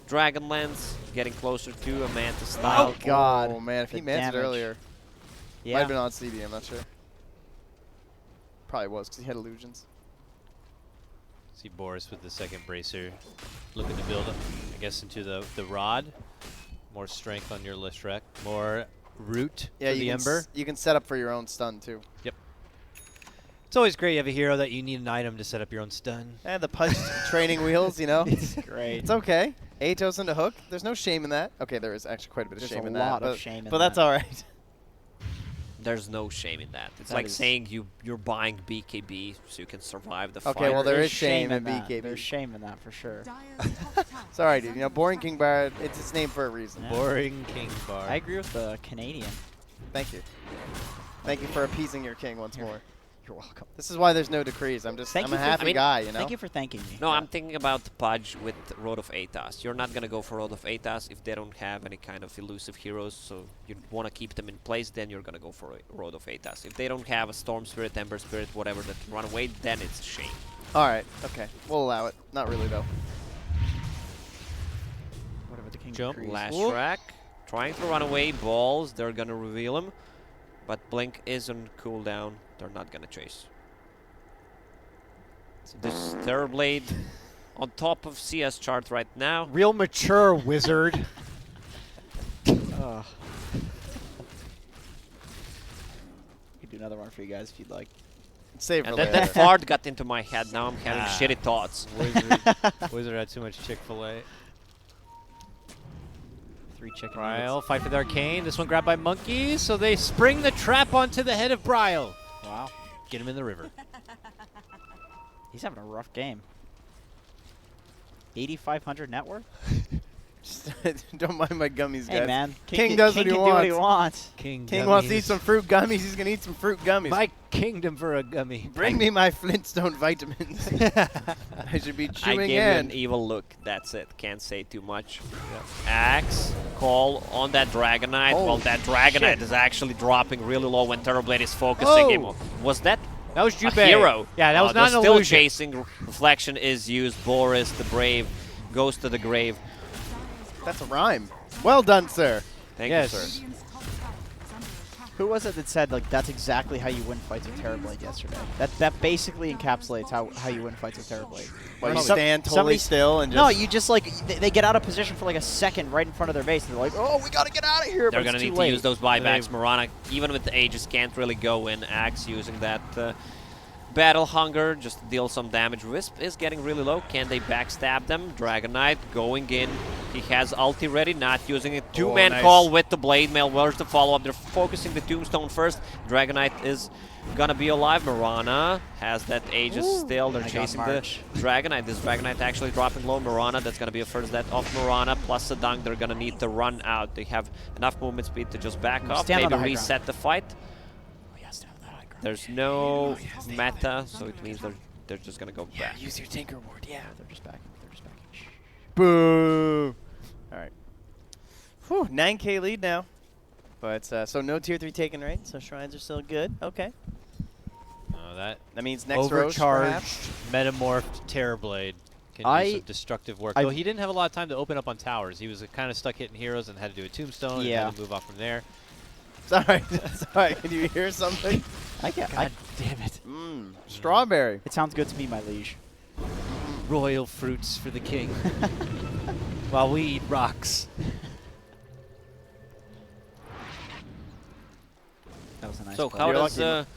Dragon Lance, getting closer to a Manta style. Oh God! Oh man, if he The manted damage. earlier, might Yeah. have been on CD. I'm not sure. Probably was because he had illusions. See Boris with the second bracer, looking to build, I guess, into the rod. More strength on your Leshrac. More root Yeah, for you the can Ember. you can set up for your own stun too. It's always great you have a hero that you need an item to set up your own stun. And the punch training wheels, you know. Great. It's okay. Atos into hook. There's no shame in that. Okay, there is actually quite a bit of There's shame a in lot that. of But, shame in but that's that. all right. There's no shame in that. It's That like is- saying you're buying BKB so you can survive the Okay, fight. well, there There's is shame in that. BKB. There's shame in that for sure. Dire's top tower Sorry, is dude. under You know, Boring attack. King Bard, it's its name for a reason. Yeah. Boring King Bar. I agree with the Canadian. Thank you. Thank you for appeasing your king once more. You're welcome. This is why there's no decrees. I'm Thank a you for- happy I mean, guy, you know. Thank you for thanking me. No, I'm thinking about Pudge with Road of Atas. You're not gonna go for Road of Atas if they don't have any kind of elusive heroes, so you want to keep them in place, then you're gonna go for Road of Atas. If they don't have a Storm Spirit, Ember Spirit, whatever that can run away, then it's a shame. All right. Okay. We'll allow it. Not really though. Whatever the king Jump. decrees. Last Whoop. track, trying to run away, balls, they're gonna reveal him, but Blink is on cooldown, they're not gonna chase. So this Terrorblade on top of CS chart right now. Real mature wizard. Ugh. We could do another one for you guys if you'd like. Save for And later. then that fart got into my head, now I'm having Ah. shitty thoughts. Wizard had too much Chick-fil-A. 3 chicken Bryle, fight for the arcane. This one grabbed by monkeys, so they spring the trap onto the head of Bryle. nuggets. Wow. Get him in the river. He's having a rough game. 8,500 net worth? Just don't mind my gummies, guys. Hey, man. King does King what he can do what he wants. wants. King Wants to eat gummies. some fruit gummies. He's gonna eat some fruit gummies. My kingdom for a gummy. Bring me my Flintstone vitamins. I should be I chewing gave you an in. evil look, that's it, can't say too much. Axe, call on that Dragonite. Oh, Well, that Dragonite shit. is actually dropping really low when Terrorblade is focusing him. Oh. Was that That was a Jubei. hero? Yeah, that was not they're an still illusion. chasing. Reflection is used. Boris, the brave, goes to the grave. That's a rhyme. Well done, sir. Thank Yes. you, sir. Radiant's top tower is under attack. Who was it that said, like, that's exactly how you win fights with Terrorblade yesterday? That basically encapsulates how you win fights with Terrorblade. Well, you Some- stand totally somebody- still and just. No, you just, like, they get out of position for, like, a second right in front of their base, and they're like, oh, we gotta get out of here, They're but gonna it's need too to late. use those buybacks. They- Mirana, even with the Aegis, can't really go in. Axe using that battle hunger just to deal some damage. Wisp is getting really low. Can they backstab them? Dragonite going in. He has ulti ready, not using it. Two-man nice. call with the Blade Mail. Where's the follow-up? They're focusing the Tombstone first. Dragonite is gonna be alive. Mirana has that Aegis still. They're I got chasing the March. Dragonite. This Dragonite actually dropping low. Mirana, that's gonna be a first death off Mirana. Plus a dunk. They're gonna need to run out. They have enough movement speed to just back off. Stand on Maybe the high reset the fight. Oh, yeah, stand on that high ground. There's no meta, so it means they're just gonna go Yeah, back. use your Tinker Ward. Yeah, they're just backing. They're just backing. Shh. Boo. All right. Whew, 9K lead now. But so no tier 3 taken, right? So shrines are still good. Okay. That That means next row. overcharged, metamorphed Terrorblade can do some destructive work. I- Though he didn't have a lot of time to open up on towers. He was kind of stuck hitting heroes and had to do a tombstone Yeah. and had to move off from there. Sorry. Sorry. Can you hear something? God damn it. Mmm. Strawberry. It sounds good to me, my liege. Royal fruits for the king. While we eat rocks. That was a nice So play. how You're does lucky.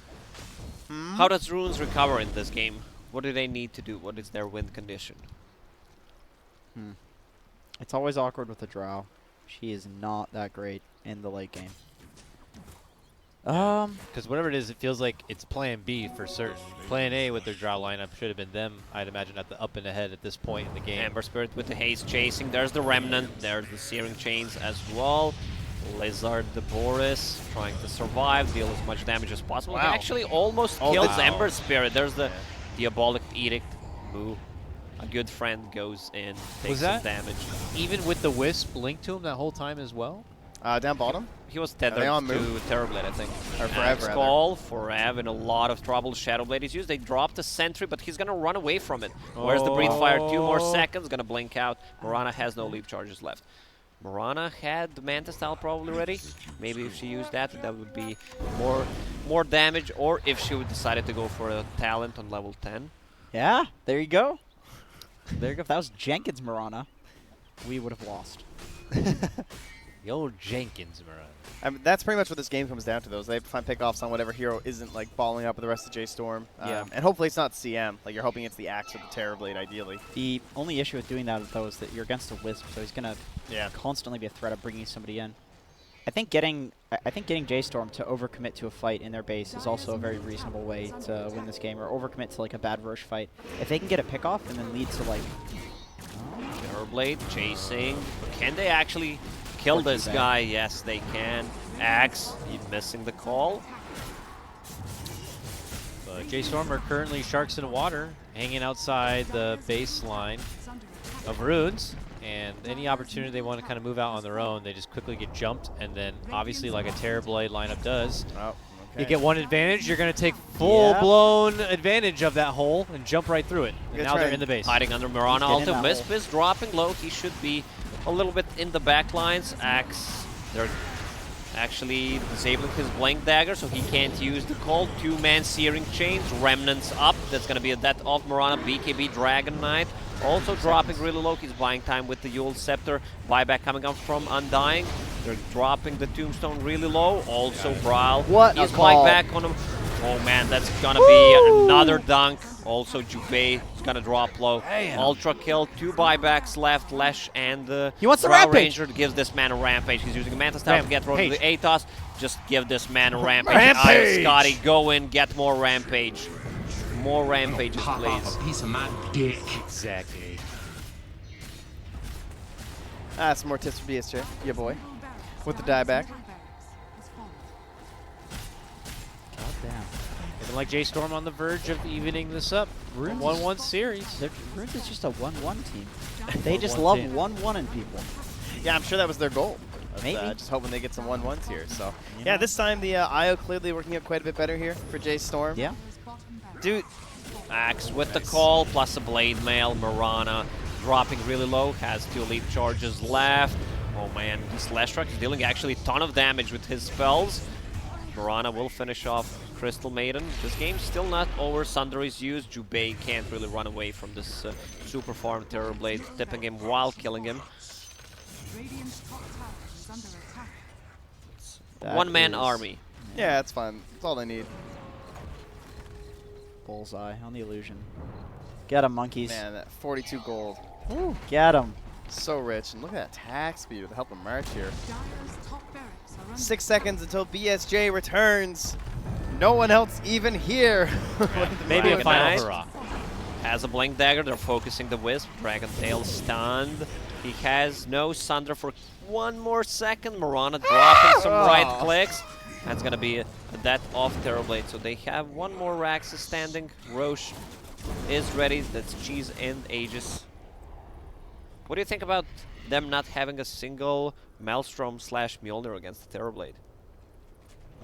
Hmm? how does ROOONS recover in this game? What do they need to do? What is their win condition? It's always awkward with the Drow. She is not that great in the late game. Because whatever it is, it feels like it's plan B for certain. Plan A with their draw lineup should have been them, I'd imagine, at the up and ahead at this point in the game. Amber Spirit with the haste chasing. There's the Remnant. There's the Searing Chains as well. Lizard, the Boris, trying to survive, deal as much damage as possible. He Wow. actually almost Oh, kills wow. Ember Spirit. There's the Diabolic Edict. Moo. a good friend goes in, takes Was some that damage. even with the Wisp linked to him that whole time as well? Down bottom? He was they tethered on to move? Terrorblade, I think. Or Forev, rather. Call, Forev in a lot of trouble. Shadowblade is used. They dropped the sentry, but he's gonna run away from it. Where's the Breathe Fire? 2 more seconds, gonna blink out. Morana has no leap charges left. Morana had the Manta style probably ready. Maybe if she used that, that would be more damage. Or if she would decided to go for a talent on level 10. Yeah, there you go. There you go. If that was Jenkins Marana, we would have lost. The old Jenkins, Murray. I mean, that's pretty much what this game comes down to, though. Is they find pickoffs on whatever hero isn't like balling up with the rest of J.Storm. Yeah. And hopefully it's not CM. Like you're hoping it's the Axe or the Terrorblade, ideally. The only issue with doing that, though, is that you're against a Wisp, so he's gonna constantly be a threat of bringing somebody in. I think getting J.Storm to overcommit to a fight in their base is also a very reasonable way to win this game, or overcommit to like a bad rush fight. If they can get a pickoff and then lead to like Terrorblade chasing. Can they actually kill this guy? Yes, they can. Axe, he's missing the call. But J.Storm are currently sharks in the water, hanging outside the baseline of ROOONS. And any opportunity they want to kind of move out on their own, they just quickly get jumped. And then, obviously, like a Terrorblade lineup does, you get one advantage, you're going to take full-blown advantage of that hole and jump right through it. And now they're in the base. Hiding under Mirana. He's getting Alto that Wisp is dropping low. He should be a little bit in the back lines. Axe, they're actually disabling his Blink Dagger, so he can't use the call. 2-man Searing Chains. Remnants up. That's going to be a death of Mirana. BKB Dragon Knight. Also dropping really low. He's buying time with the Yule Scepter. Buyback coming up from Undying. They're dropping the Tombstone really low. Also Brawl. What He's a buying call. back on him. Oh man, that's gonna be another dunk. Also Jubei is gonna drop low. Damn. Ultra kill. 2 buybacks left. Lesh and the He wants the Drow rampage. Ranger gives this man a rampage. He's using a Manta Style to get rid of the Atos. Just give this man a rampage. Rampage! Scotty, go in, get more rampage. More rampages, please. piece of my dick. Exactly. Some more tips for BSJ, your boy. With the dieback. goddamn. Looking like J.Storm on the verge of evening this up. 1-1 series. ROOONS is just a 1-1 team. They just 1-1 love team. 1-1 people. Yeah, I'm sure that was their goal. Maybe. Just hoping they get some 1-1s here. So yeah, this time the IO clearly working out quite a bit better here for J.Storm. Yeah. Dude, Axe with the call, plus a Blade Mail. Mirana dropping really low, has 2 leap charges left. Oh man, this Leshrac is dealing actually a ton of damage with his spells. Mirana will finish off Crystal Maiden. This game's still not over. Sunder is used. Jubei can't really run away from this super farm Terrorblade, tipping him while killing him. Radiant's top tower is under attack. That One-man is army. Yeah, it's fine. That's all they need. Bullseye on the illusion. Get him, monkeys. Man, that 42 gold. Ooh, get him. So rich. And look at that attack speed with the help of March here. Dire's top barracks are under 6 seconds until BSJ returns. No one else even here. Maybe a Dragon final Knight hurrah. has a Blink Dagger. They're focusing the Wisp. Dragon Tail stunned. He has no Sunder for 1 more second. Mirana dropping some right clicks. That's going to be a death of Terrorblade. So they have 1 more Raxus standing. Roche is ready. That's Cheese and Aegis. What do you think about them not having a single Maelstrom / Mjolnir against the Terrorblade?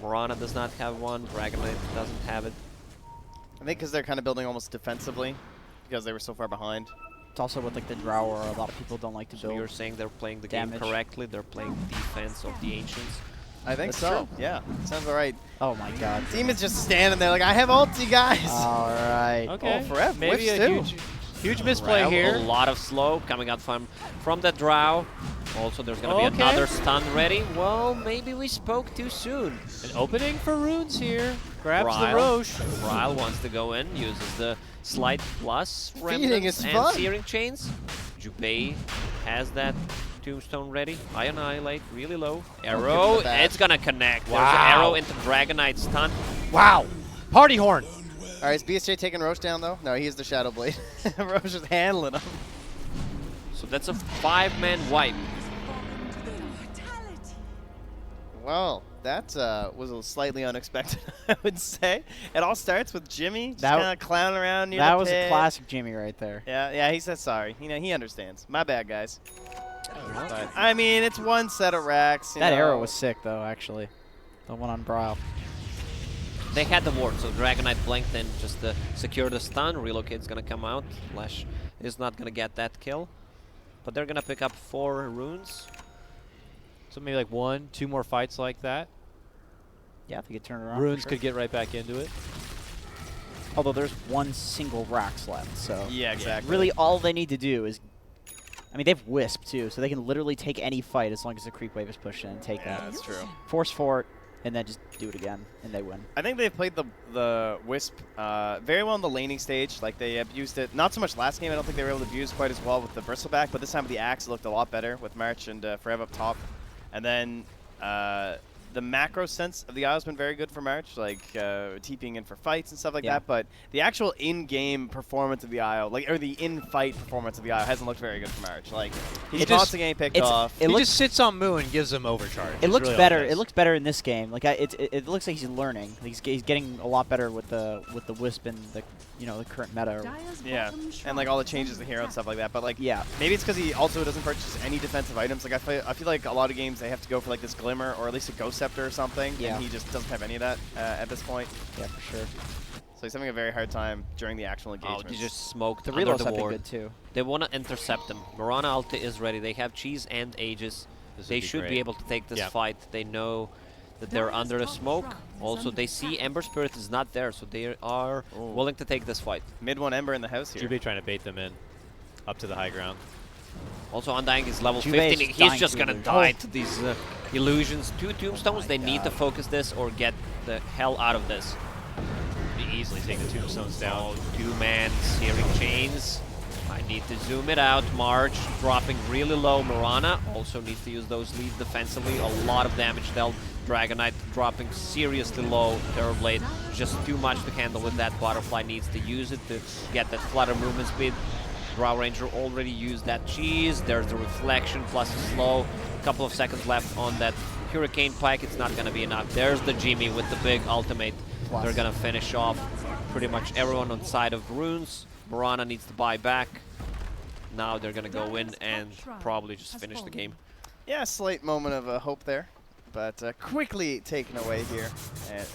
Mirana does not have one. Dragon Knight doesn't have it. I think because they're kind of building almost defensively because they were so far behind. It's also with like the Drow, or a lot of people don't like to So build. you're saying they're playing the damage. game correctly? They're playing defense of the Ancients? I think That's so. true. Yeah, sounds all right. Oh my god. Team is just standing there like, I have ulti, guys. All right. Okay. Oh, Forev Maybe whiffs a too. huge misplay Drow, here. A lot of slow coming out from the Drow. Also, there's going to be Okay. another stun ready. Well, maybe we spoke too soon. An opening for ROOONS here. Grabs the Ryle. Roche. Ryle wants to go in, uses the Slight Plus, Feeding Remnants, is and fun. Searing Chains. Jubei has that Tombstone ready. Annihilate, really low. Arrow, the bat. it's going to connect. Wow. There's an arrow into Dragon Knight's stun. Wow. Party horn. All right, is BSJ taking Roche down, though? No, he is the Shadow Blade. Roche is handling him. So that's a 5-man wipe. Well, That was a slightly unexpected, I would say. It all starts with Jimmy just That- kind of clowning around near That the was a pit. classic Jimmy right there. Yeah, he said sorry. You know, he understands. My bad, guys. But, I mean, it's one set of racks. You That know. arrow was sick, though, actually. The one on Brow. They had the ward, so Dragonite blinked in just to secure the stun. Relocate's gonna come out. Flash is not gonna get that kill. But they're gonna pick up 4 runes. So maybe like 1, 2 more fights like that. Yeah, if you could turn it around. ROOONS for could sure. get right back into it. Although there's one single Rax left, so. Yeah, exactly. Really, all they need to do is. I mean, they have Wisp, too, so they can literally take any fight as long as the creep wave is pushed in and take Yeah, that. that's true. Force fort, and then just do it again, and they win. I think they've played the Wisp very well in the laning stage. Like, they abused it. Not so much last game. I don't think they were able to abuse quite as well with the Bristleback, but this time with the Axe, it looked a lot better with March and Forever up top. And then the macro sense of the IO has been very good for March, like TPing in for fights and stuff like Yeah. that. But the actual in-game performance of the IO, or the in-fight performance of the IO, hasn't looked very good for March. Like, he's It constantly getting picked off. It He looks just sits on Moo and gives him overcharge. It is looks really all better. does. It looks better in this game. Like it looks like he's learning. He's getting a lot better with the Wisp and the the current meta. Dire's Yeah, bottom and shrine like all the changes is to hero and attacked. stuff like that. But like, Yeah. maybe it's because he also doesn't purchase any defensive items. Like I feel like a lot of games they have to go for like this Glimmer or at least a Ghost Scepter or something. Yeah. And he just doesn't have any of that at this point. Yeah, for sure. So he's having a very hard time during the actual Oh, engagement. they just smoked The under reloads the have been ward. good too. They want to intercept him. Mirana ulti is ready. They have Cheese and Aegis. This would They be should great. be able to take this Yeah. fight. They know that they're Dire's under the top smoke. shrine is Also, under they see attack. Ember Spirit is not there, so they are Ooh. willing to take this fight. Mid one Ember in the house here. Jube trying to bait them in up to the high ground. Also, Undying is level Jube 15. is He's dying just to gonna illusion. die Oh. to these illusions. 2 tombstones. They need to focus this or get the hell out of this. He easily take the tombstones down. Oh, 2-man searing chains. I need to zoom it out. March dropping really low. Mirana also needs to use those leads defensively. A lot of damage dealt. Dragonite dropping seriously low. Terrorblade just too much to handle with that. Butterfly needs to use it to get that flutter movement speed. Drow Ranger already used that cheese. There's the reflection plus the slow. A couple of seconds left on that Hurricane Pike. It's not going to be enough. There's the Jimmy with the big ultimate. Plus. They're going to finish off pretty much everyone on side of ROOONS. Mirana needs to buy back. Now they're going to go in and probably just finish the game. Yeah, a slight moment of hope there, but quickly taken away here. And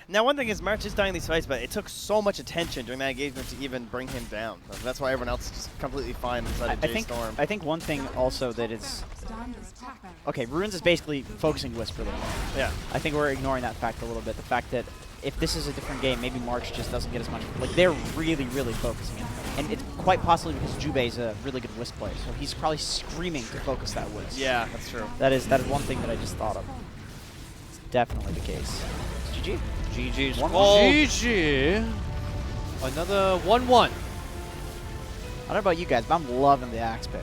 now, one thing is March is dying these fights, but it took so much attention during that engagement to even bring him down. That's why everyone else is just completely fine inside of J.Storm. I think one thing also that is Dire's top barracks. okay. ROOONS is basically focusing Wisp really well. Yeah. I think we're ignoring that fact a little bit. The fact that if this is a different game, maybe March just doesn't get as much. Like they're really, really focusing it, and it's quite possibly because Jube is a really good Wisp player, so he's probably screaming to focus that Wisp. Yeah, that's true. That is one thing that I just thought of. It's definitely the case. GG. GG's. One- Oh, GG. Another 1-1. I don't know about you guys, but I'm loving the Axe pick.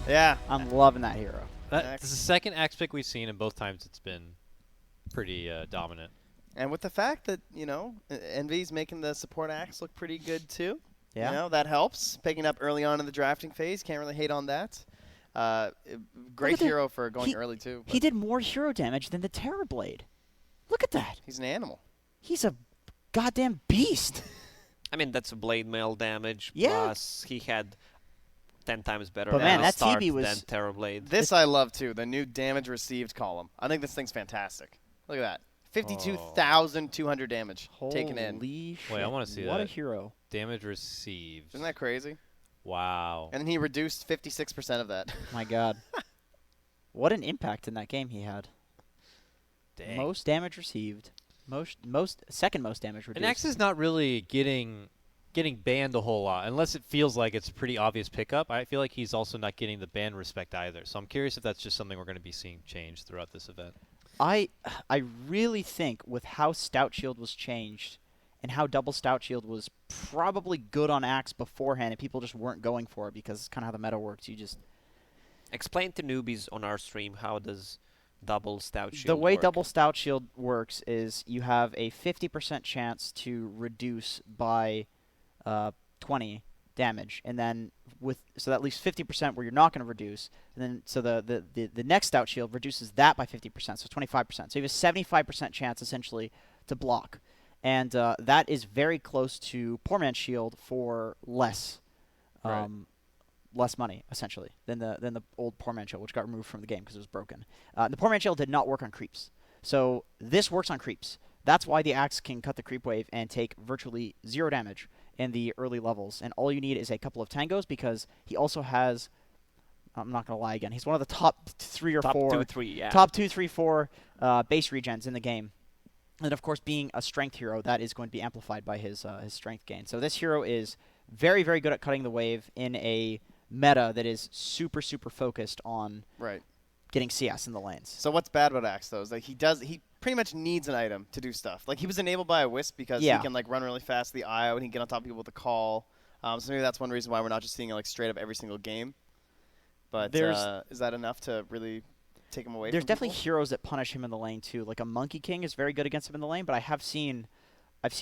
Yeah. I'm loving that hero. That's the second axe pick we've seen, and both times it's been pretty dominant. And with the fact that, Envy's making the support axe look pretty good too. Yeah. You know, that helps. Picking up early on in the drafting phase. Can't really hate on that. Great at that. hero for going He- early too. He but did more hero damage than the Terrorblade. Look at that. He's an animal. He's a goddamn beast. I mean, that's a blade mail damage. Yeah. Plus, he had 10 times better But man, that start TB was- than Terrorblade. This I love too. The new damage received column. I think this thing's fantastic. Look at that. 52,200 damage taken in. Holy shit. Wait, I wanna see what that. a hero. Damage received. Isn't that crazy? Wow. And then he reduced 56% of that. My god. What an impact in that game he had. Dang. Most damage received. Second most damage reduced. And X is not really getting banned a whole lot, unless it feels like it's a pretty obvious pickup. I feel like he's also not getting the ban respect either. So I'm curious if that's just something we're going to be seeing change throughout this event. I really think with how Stout Shield was changed and how double Stout Shield was probably good on Axe beforehand and people just weren't going for it because it's kind of how the meta works. You just Explain to newbies on our stream how does double stout shield the way work. double Stout Shield works is you have a 50% chance to reduce by 20 damage, and then so that leaves 50% where you're not going to reduce, and then so the next stout shield reduces that by 50%, so 25%. So you have a 75% chance essentially to block, and that is very close to Poor Man's Shield for less. Less money essentially than the old Poor Man's Shield, which got removed from the game because it was broken. The Poor Man's Shield did not work on creeps, so this works on creeps. That's why the axe can cut the creep wave and take virtually 0 damage in the early levels, and all you need is a couple of tangos because he also has. I'm not gonna lie again. He's one of the top 3 or 4. Top 2, 3, yeah. Top 2, 3, 4 base regens in the game. And of course, being a strength hero, that is going to be amplified by his strength gain. So this hero is very, very good at cutting the wave in a meta that is super, super focused on getting CS in the lanes. So what's bad about Axe though is like he pretty much needs an item to do stuff. Like he was enabled by a Wisp because he can like run really fast the IO and he can get on top of people with the call. So maybe that's one reason why we're not just seeing it like straight up every single game. But is that enough to really take him away? There's from definitely people? heroes that punish him in the lane too. Like a Monkey King is very good against him in the lane, but I've seen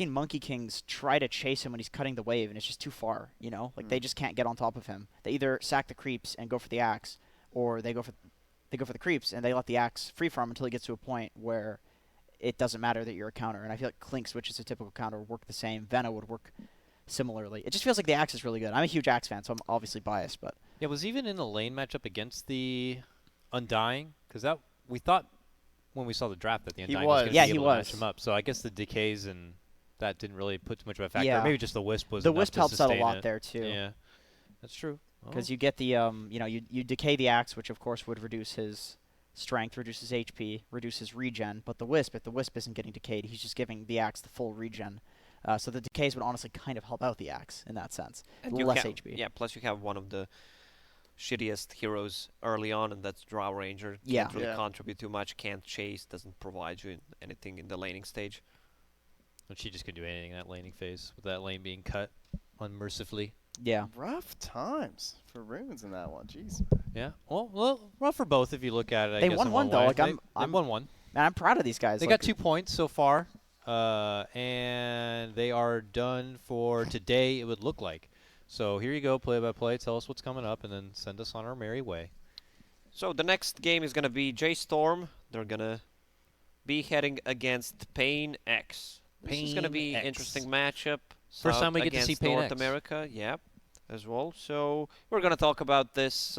Monkey Kings try to chase him when he's cutting the wave, and it's just too far. You know, like they just can't get on top of him. They either sack the creeps and go for the axe, or they go for the creeps and they let the axe free farm until he gets to a point where it doesn't matter that you're a counter. And I feel like Clinks, which is a typical counter, would work the same. Vena would work similarly. It just feels like the axe is really good. I'm a huge axe fan, so I'm obviously biased, but Yeah, was even in the lane matchup against the Undying, because that we thought when we saw the draft that the Undying was going to be able to match him up. So I guess the decays and that didn't really put too much of a factor. Yeah. Or maybe just the Wisp was the enough Wisp to helps out a sustain lot it. there too. Yeah, that's true. Because you get the you decay the axe, which of course would reduce his strength, reduces HP, reduces regen. But the Wisp, if the Wisp isn't getting decayed, he's just giving the axe the full regen. So the decays would honestly kind of help out the axe in that sense. And less HP. Yeah, plus you have one of the shittiest heroes early on, and that's Drow Ranger. Yeah. Can't really contribute too much, can't chase, doesn't provide you anything in the laning stage. And she just couldn't do anything in that laning phase with that lane being cut unmercifully. Yeah. Rough times for ROOONS in that one. Jeez. Yeah. Well, rough for both if you look at it. I They guess won in one, one though. way. Like, they I'm won one. Man, I'm proud of these guys. They like, got 2 points so far, and they are done for today, it would look like. So here you go, play-by-play. Tell us what's coming up, and then send us on our merry way. So the next game is going to be J.Storm. They're going to be heading against Pain X. This is going to be an interesting matchup. First time we get to against see Pain North X. America, yeah, as well. So we're going to talk about this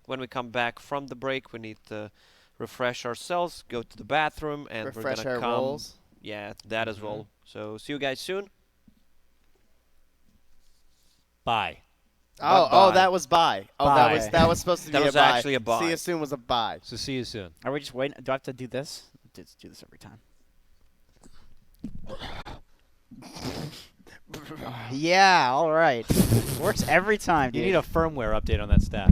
when we come back from the break. We need to refresh ourselves, go to the bathroom, and Refresh we're going our to come. roles. Yeah, that as well. So see you guys soon. Bye. Oh, that was bye. Oh, Bye. that was supposed to That be was a bye. actually a bye. See you soon was a bye. So see you soon. Are we just waiting? Do I have to do this? Let's do this every time. Yeah, all right. Works every time, dude. You need a firmware update on that staff.